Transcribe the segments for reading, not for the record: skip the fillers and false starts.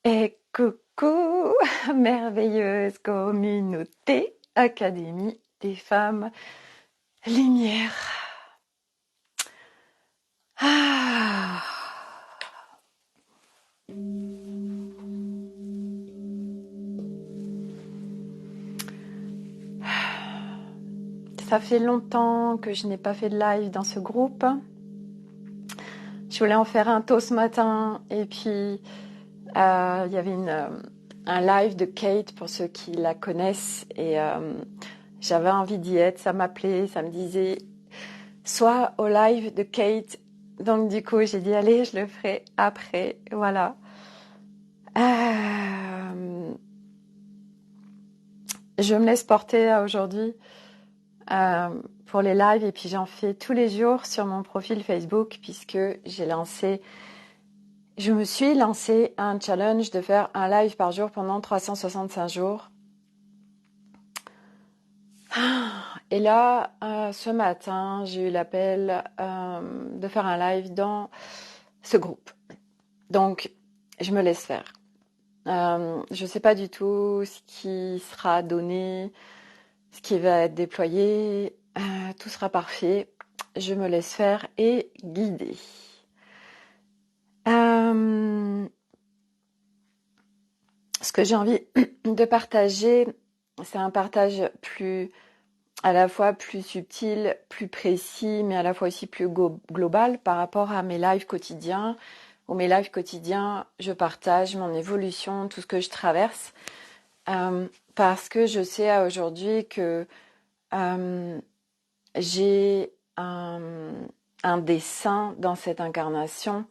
Et coucou, merveilleuse communauté, Académie des femmes lumière. Ah, ça fait longtemps que je n'ai pas fait de live dans ce groupe. Je voulais en faire un tôt ce matin et puis il y avait un live de Kate pour ceux qui la connaissent et j'avais envie d'y être. Ça m'appelait, ça me disait soit au live de Kate. Donc du coup j'ai dit allez, je le ferai après. Voilà. Euh, je me laisse porter aujourd'hui euh, pour les lives et puis j'en fais tous les jours sur mon profil Facebook puisque je me suis lancé un challenge de faire un live par jour pendant 365 jours. Et là, ce matin, j'ai eu l'appel de faire un live dans ce groupe. Donc, je me laisse faire. Je ne sais pas du tout ce qui sera donné, ce qui va être déployé. Tout sera parfait. Je me laisse faire et guider. Ce que j'ai envie de partager, c'est un partage à la fois plus subtil, plus précis, mais à la fois aussi plus global par rapport à mes lives quotidiens. Où mes lives quotidiens, je partage mon évolution, tout ce que je traverse, parce que je sais aujourd'hui que j'ai un dessein dans cette incarnation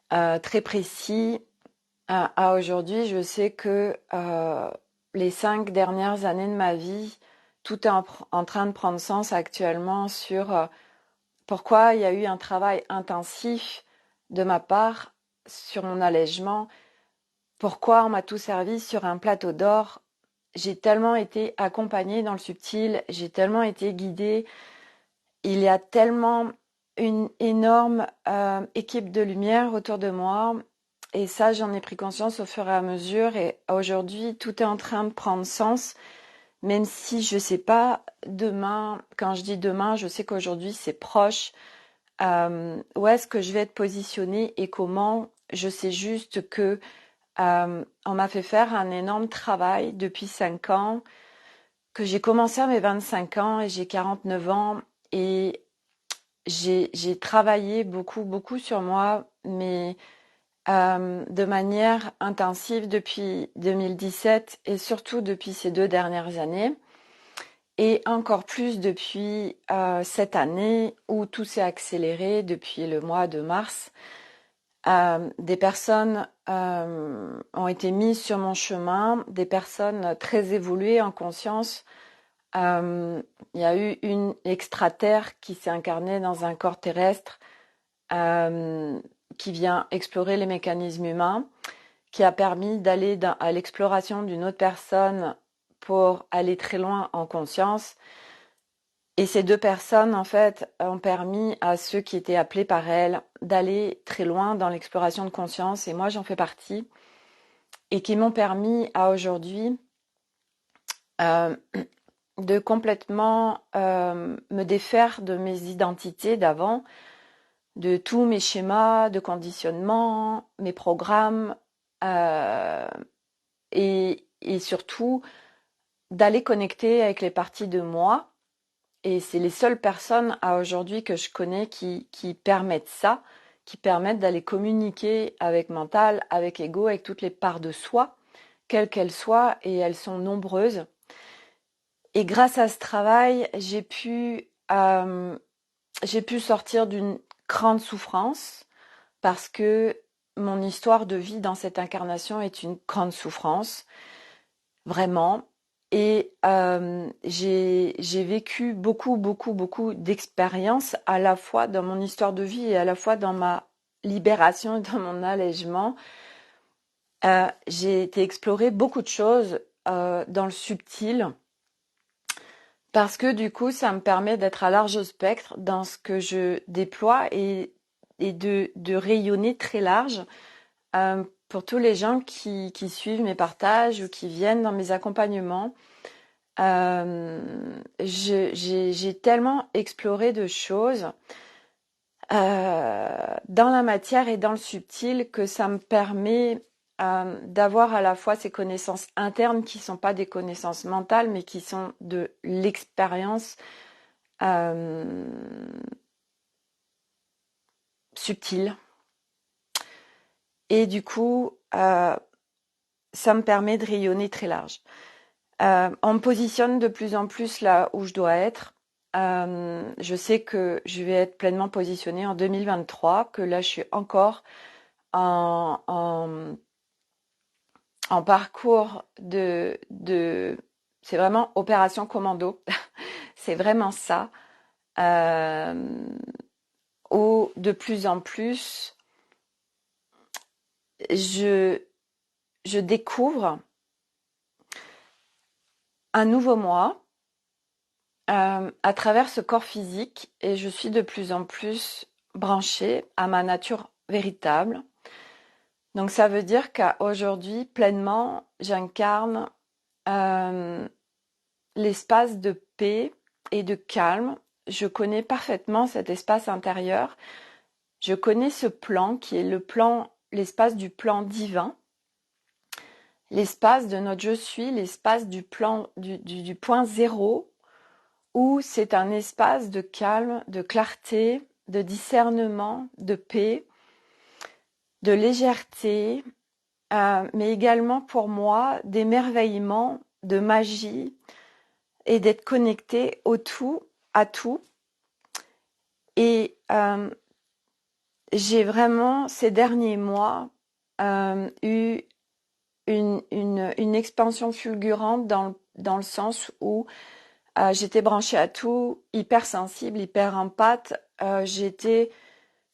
très précis. À aujourd'hui, je sais que les 5 dernières années de ma vie, tout est en train de prendre sens actuellement sur pourquoi il y a eu un travail intensif de ma part sur mon allègement, pourquoi on m'a tout servi sur un plateau d'or. J'ai tellement été accompagnée dans le subtil, j'ai tellement été guidée. Il y a tellement une énorme équipe de lumière autour de moi. Et ça, j'en ai pris conscience au fur et à mesure. Et aujourd'hui, tout est en train de prendre sens. Même si je ne sais pas demain, quand je dis demain, je sais qu'aujourd'hui, c'est proche. Où est-ce que je vais être positionnée et comment? Je sais juste que on m'a fait faire un énorme travail depuis 5 ans, que j'ai commencé à mes 25 ans et j'ai 49 ans. Et j'ai travaillé beaucoup, beaucoup sur moi, mais de manière intensive depuis 2017 et surtout depuis ces 2 dernières années. Et encore plus depuis cette année où tout s'est accéléré depuis le mois de mars. Des personnes ont été mises sur mon chemin, des personnes très évoluées en conscience. Il y a eu une extraterre qui s'est incarnée dans un corps terrestre, qui vient explorer les mécanismes humains, qui a permis d'aller à l'exploration d'une autre personne pour aller très loin en conscience. Et ces 2 personnes, en fait, ont permis à ceux qui étaient appelés par elles d'aller très loin dans l'exploration de conscience. Et moi, j'en fais partie. Et qui m'ont permis à aujourd'hui euh, de complètement me défaire de mes identités d'avant, de tous mes schémas de conditionnement, mes programmes, euh, et surtout d'aller connecter avec les parties de moi. Et c'est les seules personnes à aujourd'hui que je connais qui permettent ça, qui permettent d'aller communiquer avec mental, avec ego, avec toutes les parts de soi, quelles qu'elles soient, et elles sont nombreuses. Et grâce à ce travail, j'ai pu sortir d'une grande souffrance parce que mon histoire de vie dans cette incarnation est une grande souffrance, vraiment. Et j'ai vécu beaucoup, beaucoup, beaucoup d'expériences à la fois dans mon histoire de vie et à la fois dans ma libération et dans mon allègement. J'ai été explorer beaucoup de choses dans le subtil parce que du coup, ça me permet d'être à large spectre dans ce que je déploie et de rayonner très large pour tous les gens qui suivent mes partages ou qui viennent dans mes accompagnements. J'ai tellement exploré de choses dans la matière et dans le subtil que ça me permet d'avoir à la fois ces connaissances internes qui sont pas des connaissances mentales mais qui sont de l'expérience subtile. Et du coup, ça me permet de rayonner très large. On me positionne de plus en plus là où je dois être. Je sais que je vais être pleinement positionnée en 2023, que là je suis encore en parcours c'est vraiment opération commando. C'est vraiment ça. Où de plus en plus, je découvre un nouveau moi à travers ce corps physique et je suis de plus en plus branchée à ma nature véritable. Donc ça veut dire qu'aujourd'hui, pleinement, j'incarne l'espace de paix et de calme. Je connais parfaitement cet espace intérieur. Je connais ce plan qui est l'espace du plan divin, l'espace de notre je suis, l'espace du plan du point zéro, où c'est un espace de calme, de clarté, de discernement, de paix, de légèreté, mais également pour moi d'émerveillement, de magie et d'être connecté au tout, à tout. Et j'ai vraiment ces derniers mois eu une expansion fulgurante dans le sens où j'étais branchée à tout, hyper sensible, hyper empathe. J'étais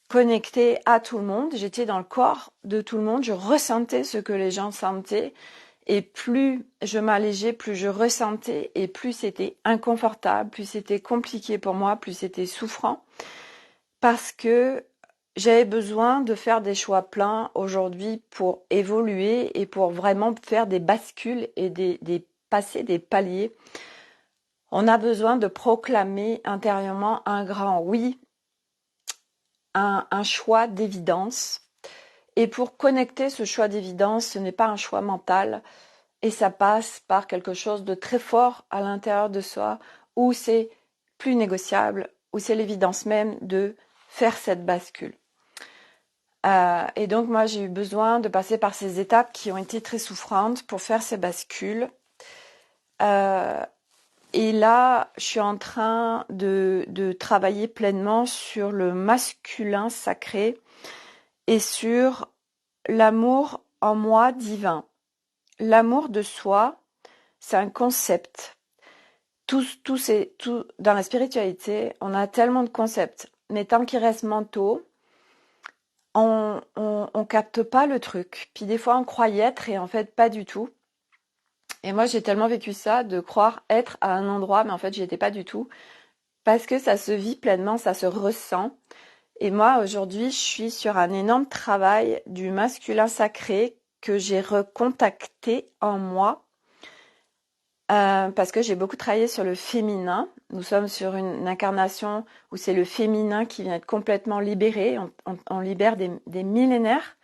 connectée à tout le monde, j'étais dans le corps de tout le monde, je ressentais ce que les gens sentaient. Et plus je m'allégeais, plus je ressentais, et plus c'était inconfortable, plus c'était compliqué pour moi, plus c'était souffrant. Parce que j'avais besoin de faire des choix pleins aujourd'hui pour évoluer et pour vraiment faire des bascules et passer des paliers. On a besoin de proclamer intérieurement un grand oui, un choix d'évidence. Et pour connecter ce choix d'évidence, ce n'est pas un choix mental et ça passe par quelque chose de très fort à l'intérieur de soi où c'est plus négociable, où c'est l'évidence même de faire cette bascule. Et donc moi j'ai eu besoin de passer par ces étapes qui ont été très souffrantes pour faire ces bascules. Et là, je suis en train de travailler pleinement sur le masculin sacré et sur l'amour en moi divin. L'amour de soi, c'est un concept. Tout dans la spiritualité, on a tellement de concepts, mais tant qu'ils restent mentaux, on capte pas le truc. Puis des fois, on croit y être et en fait, pas du tout. Et moi, j'ai tellement vécu ça, de croire être à un endroit, mais en fait, j'y étais pas du tout. Parce que ça se vit pleinement, ça se ressent. Et moi, aujourd'hui, je suis sur un énorme travail du masculin sacré que j'ai recontacté en moi. Parce que j'ai beaucoup travaillé sur le féminin. Nous sommes sur une incarnation où c'est le féminin qui vient être complètement libéré. On libère des millénaires.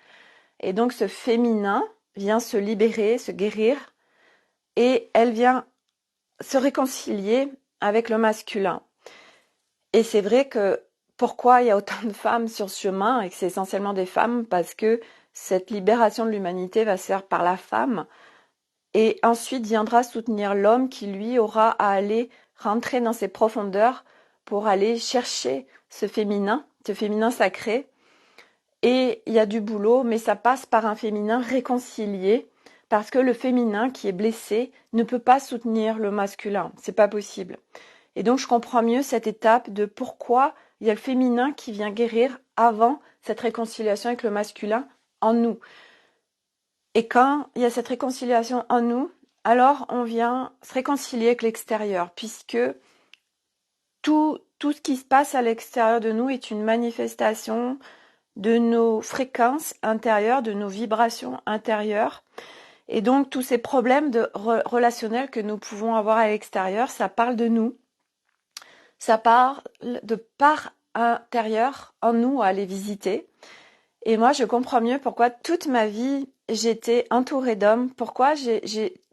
Et donc ce féminin vient se libérer, se guérir. Et elle vient se réconcilier avec le masculin. Et c'est vrai que pourquoi il y a autant de femmes sur ce chemin et que c'est essentiellement des femmes, parce que cette libération de l'humanité va se faire par la femme. Et ensuite viendra soutenir l'homme qui, lui, aura à aller rentrer dans ses profondeurs pour aller chercher ce féminin sacré. Et il y a du boulot, mais ça passe par un féminin réconcilié, parce que le féminin qui est blessé ne peut pas soutenir le masculin. C'est pas possible. Et donc, je comprends mieux cette étape de pourquoi il y a le féminin qui vient guérir avant cette réconciliation avec le masculin en nous. Et quand il y a cette réconciliation en nous, alors on vient se réconcilier avec l'extérieur, puisque tout ce qui se passe à l'extérieur de nous est une manifestation de nos fréquences intérieures, de nos vibrations intérieures. Et donc, tous ces problèmes relationnels que nous pouvons avoir à l'extérieur, ça parle de nous. Ça parle de part intérieure en nous à aller visiter. Et moi, je comprends mieux pourquoi toute ma vie, j'étais entourée d'hommes. Pourquoi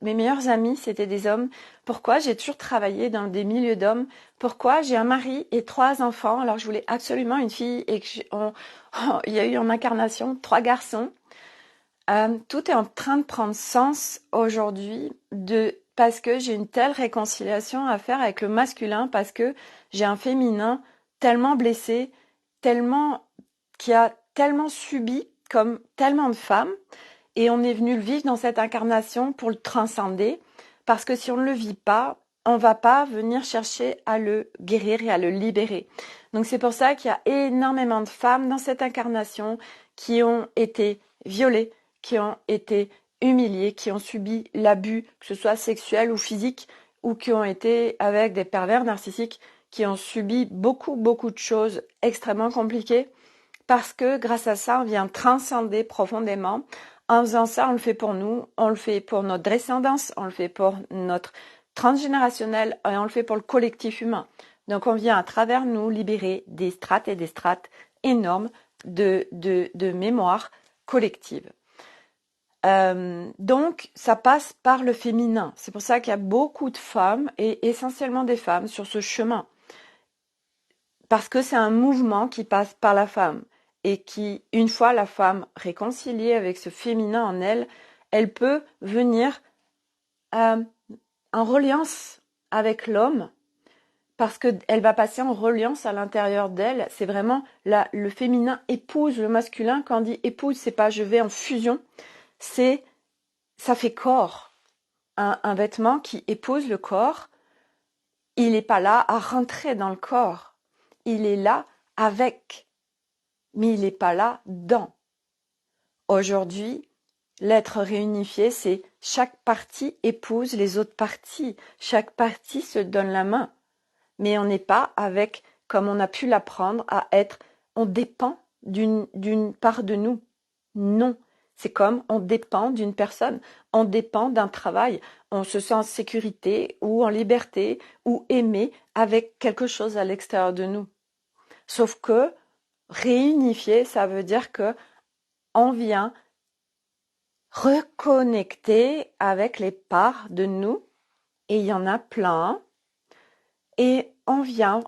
mes meilleurs amis, c'était des hommes. Pourquoi j'ai toujours travaillé dans des milieux d'hommes. Pourquoi j'ai un mari et 3 enfants. Alors, je voulais absolument une fille et il y a eu en incarnation 3 garçons. Tout est en train de prendre sens aujourd'hui parce que j'ai une telle réconciliation à faire avec le masculin, parce que j'ai un féminin tellement blessé, qui a tellement subi comme tellement de femmes, et on est venu le vivre dans cette incarnation pour le transcender, parce que si on ne le vit pas, on va pas venir chercher à le guérir et à le libérer. Donc c'est pour ça qu'il y a énormément de femmes dans cette incarnation qui ont été violées, qui ont été humiliées, qui ont subi l'abus, que ce soit sexuel ou physique, ou qui ont été avec des pervers narcissiques, qui ont subi beaucoup de choses extrêmement compliquées, parce que grâce à ça, on vient transcender profondément. En faisant ça, on le fait pour nous, on le fait pour notre descendance, on le fait pour notre transgénérationnel et on le fait pour le collectif humain. Donc on vient à travers nous libérer des strates et des strates énormes de mémoire collective. Donc ça passe par le féminin. C'est pour ça qu'il y a beaucoup de femmes, et essentiellement des femmes, sur ce chemin. Parce que c'est un mouvement qui passe par la femme. Et qui, une fois la femme réconciliée avec ce féminin en elle, elle peut venir en reliance avec l'homme, parce qu'elle va passer en reliance à l'intérieur d'elle. C'est vraiment le féminin épouse le masculin. Quand on dit épouse, c'est pas je vais en fusion, ça fait corps. Un vêtement qui épouse le corps, il n'est pas là à rentrer dans le corps. Il est là avec, mais il n'est pas là dans. Aujourd'hui, l'être réunifié, c'est chaque partie épouse les autres parties. Chaque partie se donne la main. Mais on n'est pas avec, comme on a pu l'apprendre, à être, on dépend d'une part de nous. Non. C'est comme on dépend d'une personne, on dépend d'un travail, on se sent en sécurité ou en liberté ou aimé avec quelque chose à l'extérieur de nous. Sauf que réunifier, ça veut dire que on vient reconnecter avec les parts de nous, et il y en a plein, et on vient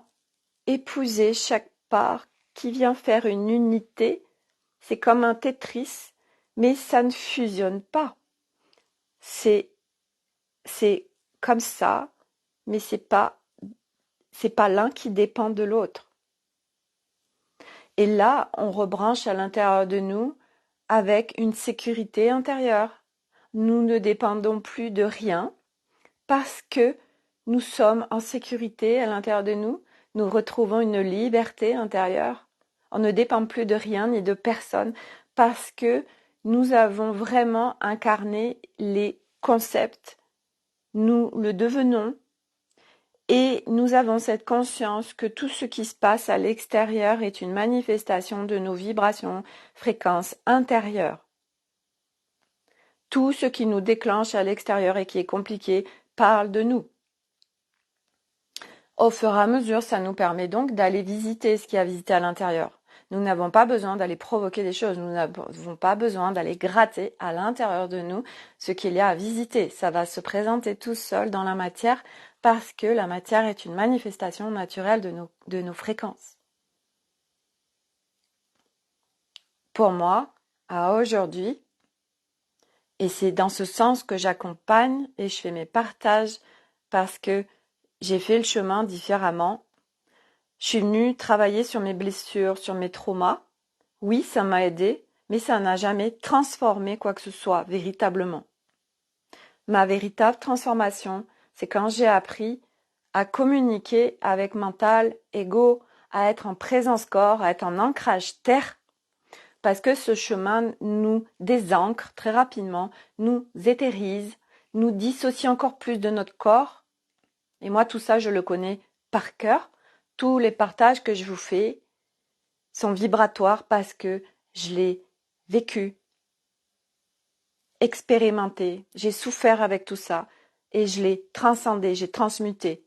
épouser chaque part qui vient faire une unité. C'est comme un Tetris, mais ça ne fusionne pas. C'est comme ça, mais c'est pas l'un qui dépend de l'autre. Et là, on rebranche à l'intérieur de nous avec une sécurité intérieure. Nous ne dépendons plus de rien parce que nous sommes en sécurité à l'intérieur de nous. Nous retrouvons une liberté intérieure. On ne dépend plus de rien ni de personne parce que nous avons vraiment incarné les concepts. Nous le devenons et nous avons cette conscience que tout ce qui se passe à l'extérieur est une manifestation de nos vibrations, fréquences intérieures. Tout ce qui nous déclenche à l'extérieur et qui est compliqué parle de nous. Au fur et à mesure, ça nous permet donc d'aller visiter ce qu'il y a à visiter à l'intérieur. Nous n'avons pas besoin d'aller provoquer des choses, nous n'avons pas besoin d'aller gratter à l'intérieur de nous ce qu'il y a à visiter. Ça va se présenter tout seul dans la matière parce que la matière est une manifestation naturelle de nos fréquences. Pour moi, à aujourd'hui, et c'est dans ce sens que j'accompagne et je fais mes partages parce que j'ai fait le chemin différemment. Je suis venue travailler sur mes blessures, sur mes traumas. Oui, ça m'a aidé, mais ça n'a jamais transformé quoi que ce soit véritablement. Ma véritable transformation, c'est quand j'ai appris à communiquer avec mental, ego, à être en présence corps, à être en ancrage terre, parce que ce chemin nous désancre très rapidement, nous éthérise, nous dissocie encore plus de notre corps. Et moi, tout ça, je le connais par cœur. Tous les partages que je vous fais, sont vibratoires parce que je l'ai vécu, expérimenté, j'ai souffert avec tout ça et je l'ai transcendé, j'ai transmuté.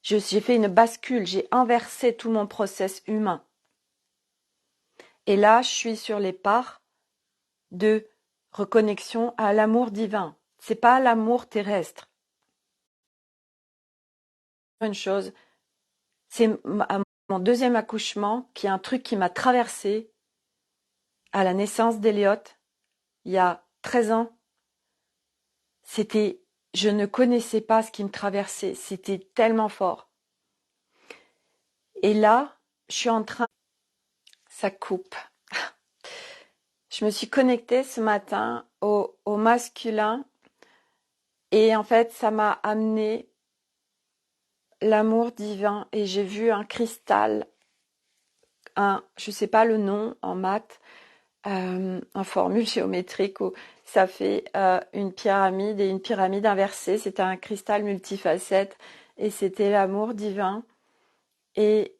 J'ai fait une bascule, j'ai inversé tout mon process humain. Et là, je suis sur les parts de reconnexion à l'amour divin. C'est pas l'amour terrestre. Une chose, c'est mon deuxième accouchement qui est un truc qui m'a traversé à la naissance d'Eliot, il y a 13 ans. Je ne connaissais pas ce qui me traversait. C'était tellement fort. Et là, je suis en train, ça coupe. Je me suis connectée ce matin au masculin et en fait, ça m'a amené l'amour divin et j'ai vu un cristal, je sais pas le nom en maths, en formule géométrique où ça fait une pyramide et une pyramide inversée. C'était un cristal multifacette et c'était l'amour divin. Et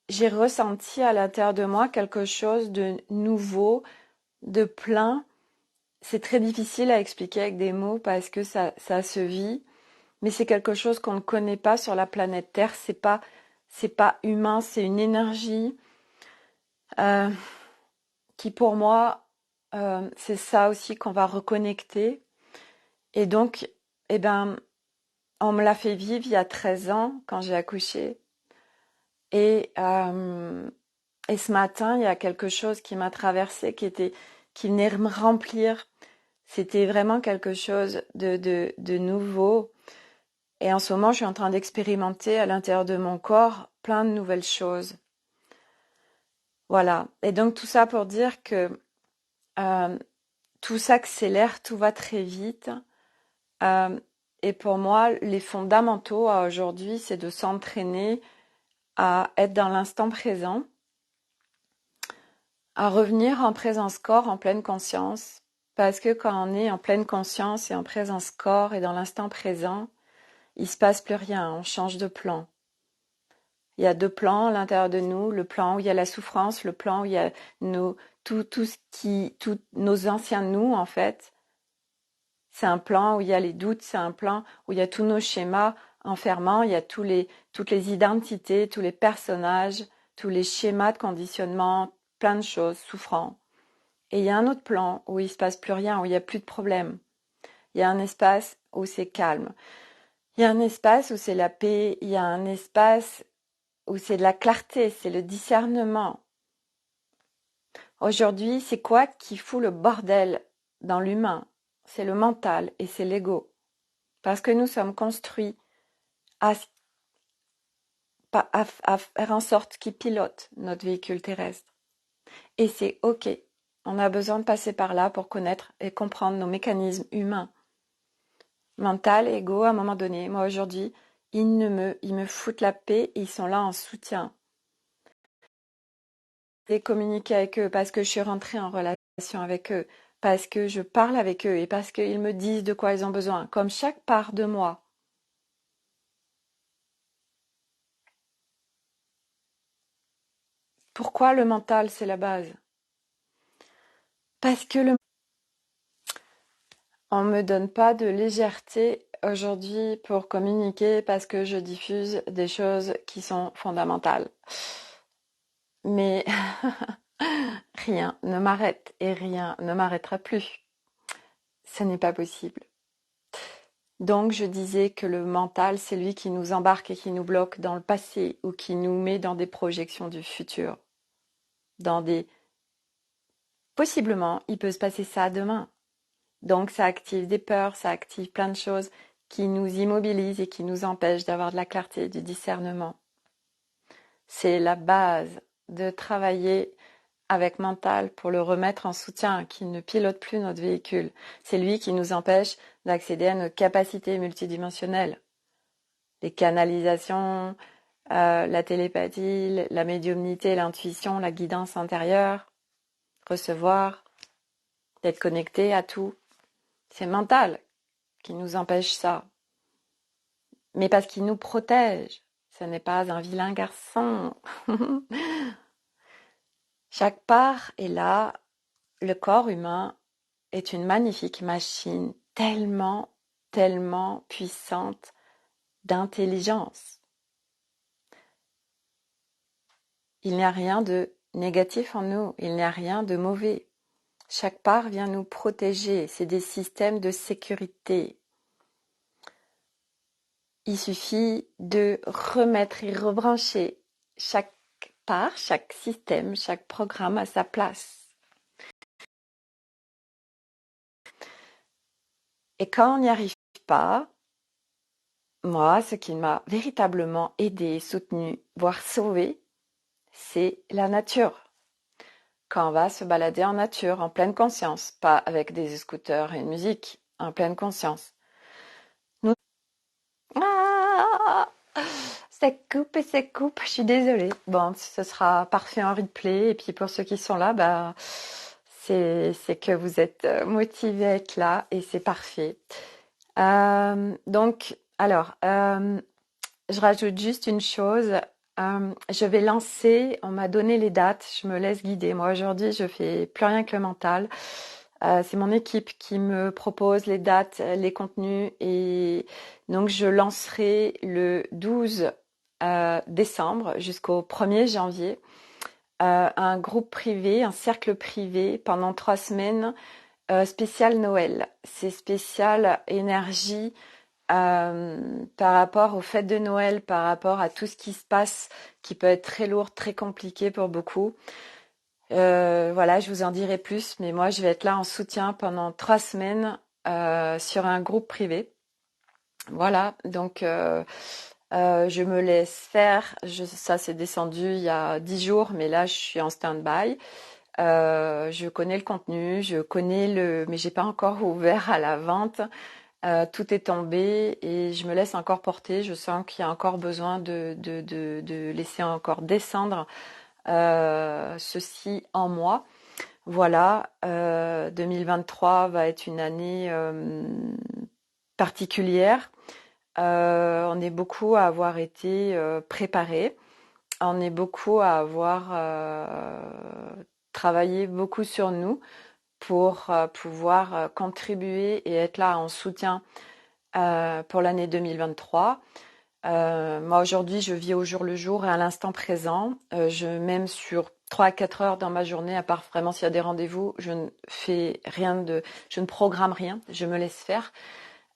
j'ai ressenti à l'intérieur de moi quelque chose de nouveau, de plein. C'est très difficile à expliquer avec des mots parce que ça se vit, mais c'est quelque chose qu'on ne connaît pas sur la planète Terre. C'est pas humain, c'est une énergie euh, qui pour moi, c'est ça aussi qu'on va reconnecter. Et donc, eh ben, on me l'a fait vivre il y a 13 ans quand j'ai accouché. Et ce matin, il y a quelque chose qui m'a traversée, qui venait me remplir. C'était vraiment quelque chose de nouveau. Et en ce moment, je suis en train d'expérimenter à l'intérieur de mon corps plein de nouvelles choses. Voilà. Et donc tout ça pour dire que tout s'accélère, tout va très vite. Et pour moi, les fondamentaux à aujourd'hui, c'est de s'entraîner à être dans l'instant présent, à revenir en présence corps, en pleine conscience. Parce que quand on est en pleine conscience et en présence corps et dans l'instant présent, il se passe plus rien, on change de plan. Il y a deux plans à l'intérieur de nous, le plan où il y a la souffrance, le plan où il y a tous nos anciens nous, en fait. C'est un plan où il y a les doutes, c'est un plan où il y a tous nos schémas enfermants, il y a toutes les identités, tous les personnages, tous les schémas de conditionnement, plein de choses souffrants. Et il y a un autre plan où il se passe plus rien, où il n'y a plus de problème. Il y a un espace où c'est calme. Il y a un espace où c'est la paix. Il y a un espace où c'est de la clarté, c'est le discernement. Aujourd'hui, c'est quoi qui fout le bordel dans l'humain? C'est le mental et c'est l'ego. Parce que nous sommes construits à faire en sorte qu'il pilote notre véhicule terrestre. Et c'est OK. On a besoin de passer par là pour connaître et comprendre nos mécanismes humains. Mental, ego, à un moment donné. Moi, aujourd'hui, ils me foutent la paix et ils sont là en soutien. J'ai communiqué avec eux parce que je suis rentrée en relation avec eux, parce que je parle avec eux et parce qu'ils me disent de quoi ils ont besoin, comme chaque part de moi. Pourquoi le mental, c'est la base? Parce que on me donne pas de légèreté aujourd'hui pour communiquer parce que je diffuse des choses qui sont fondamentales. Mais rien ne m'arrête et rien ne m'arrêtera plus. Ce n'est pas possible. Donc je disais que le mental, c'est lui qui nous embarque et qui nous bloque dans le passé ou qui nous met dans des projections du futur. Possiblement, il peut se passer ça demain. Donc ça active des peurs, ça active plein de choses qui nous immobilisent et qui nous empêchent d'avoir de la clarté, du discernement. C'est la base de travailler avec mental pour le remettre en soutien, qu'il ne pilote plus notre véhicule. C'est lui qui nous empêche d'accéder à nos capacités multidimensionnelles. Les canalisations, la télépathie, la médiumnité, l'intuition, la guidance intérieure, recevoir, d'être connecté à tout. C'est mental qui nous empêche ça. Mais parce qu'il nous protège. Ce n'est pas un vilain garçon. Chaque part est là. Le corps humain est une magnifique machine tellement, tellement puissante d'intelligence. Il n'y a rien de négatif en nous, il n'y a rien de mauvais. Chaque part vient nous protéger, c'est des systèmes de sécurité. Il suffit de remettre et rebrancher chaque part, chaque système, chaque programme à sa place. Et quand on n'y arrive pas, moi, ce qui m'a véritablement aidé, soutenu, voire sauvé, c'est la nature. Quand on va se balader en nature, en pleine conscience, pas avec des scooters et une musique, en pleine conscience. Nous... Ah, ça coupe et ça coupe, je suis désolée. Bon, ce sera parfait en replay. Et puis pour ceux qui sont là, bah, c'est que vous êtes motivés à être là et c'est parfait. Donc, alors, je rajoute juste une chose. Je vais lancer, on m'a donné les dates, je me laisse guider. Moi aujourd'hui, je fais plus rien que le mental. C'est mon équipe qui me propose les dates, les contenus et donc je lancerai le 12 décembre jusqu'au 1er janvier un groupe privé, un cercle privé pendant 3 semaines spécial Noël. C'est spécial énergie par rapport aux fêtes de Noël, par rapport à tout ce qui se passe, qui peut être très lourd, très compliqué pour beaucoup. Voilà, je vous en dirai plus, mais moi je vais être là en soutien pendant 3 semaines sur un groupe privé. Voilà, donc je me laisse faire. Ça c'est descendu il y a 10 jours, mais là je suis en stand-by. Je connais le contenu, mais j'ai pas encore ouvert à la vente. Tout est tombé et je me laisse encore porter. Je sens qu'il y a encore besoin de laisser encore descendre ceci en moi. Voilà, 2023 va être une année particulière. On est beaucoup à avoir été préparés. On est beaucoup à avoir travaillé beaucoup sur nous pour pouvoir contribuer et être là en soutien pour l'année 2023. Moi aujourd'hui je vis au jour le jour et à l'instant présent. Même sur 3 à 4 heures dans ma journée, à part vraiment s'il y a des rendez-vous, je ne fais rien je ne programme rien, je me laisse faire.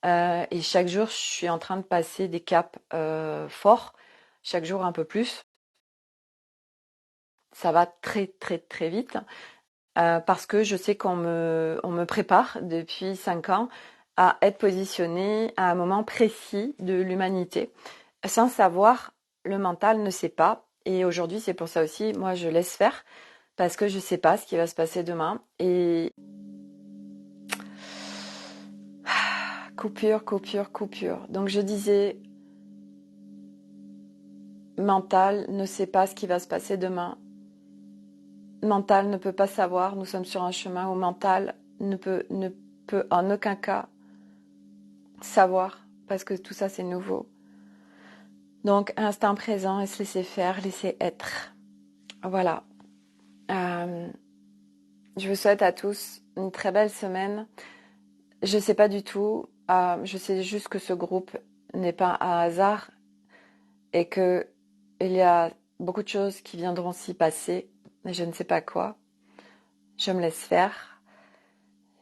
Et chaque jour je suis en train de passer des caps forts, chaque jour un peu plus. Ça va très très très vite. Parce que je sais on me prépare depuis 5 ans à être positionnée à un moment précis de l'humanité. Sans savoir, le mental ne sait pas. Et aujourd'hui, c'est pour ça aussi, moi, je laisse faire parce que je ne sais pas ce qui va se passer demain. Et coupure, coupure, coupure. Donc je disais, mental ne sait pas ce qui va se passer demain. Mental ne peut pas savoir. Nous sommes sur un chemin où mental ne peut en aucun cas savoir parce que tout ça c'est nouveau. Donc instant présent et se laisser faire, laisser être. Voilà. Je vous souhaite à tous une très belle semaine. Je sais pas du tout. Je sais juste que ce groupe n'est pas un hasard et que il y a beaucoup de choses qui viendront s'y passer, mais je ne sais pas quoi. Je me laisse faire.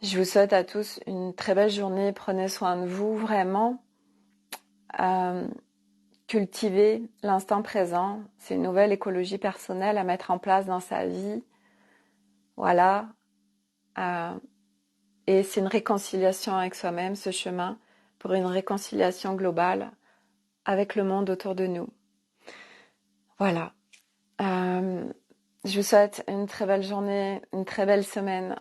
Je vous souhaite à tous une très belle journée. Prenez soin de vous vraiment. Cultiver l'instant présent. C'est une nouvelle écologie personnelle à mettre en place dans sa vie. Voilà. Et c'est une réconciliation avec soi-même, ce chemin, pour une réconciliation globale avec le monde autour de nous. Voilà. Je vous souhaite une très belle journée, une très belle semaine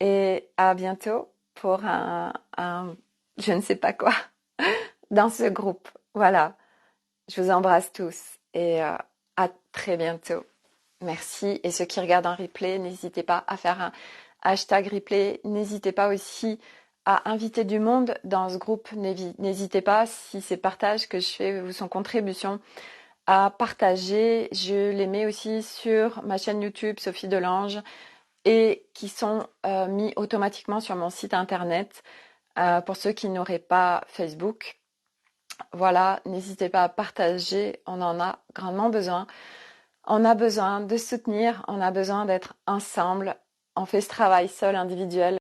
et à bientôt pour un je ne sais pas quoi dans ce groupe. Voilà. Je vous embrasse tous et à très bientôt. Merci. Et ceux qui regardent en replay, n'hésitez pas à faire un hashtag replay. N'hésitez pas aussi à inviter du monde dans ce groupe. N'hésitez pas, si ces partages que je fais vous sont contribution, à partager. Je les mets aussi sur ma chaîne YouTube Sophie Delange et qui sont mis automatiquement sur mon site internet pour ceux qui n'auraient pas Facebook. Voilà, n'hésitez pas à partager, on en a grandement besoin. On a besoin de soutenir, on a besoin d'être ensemble. On fait ce travail seul, individuel.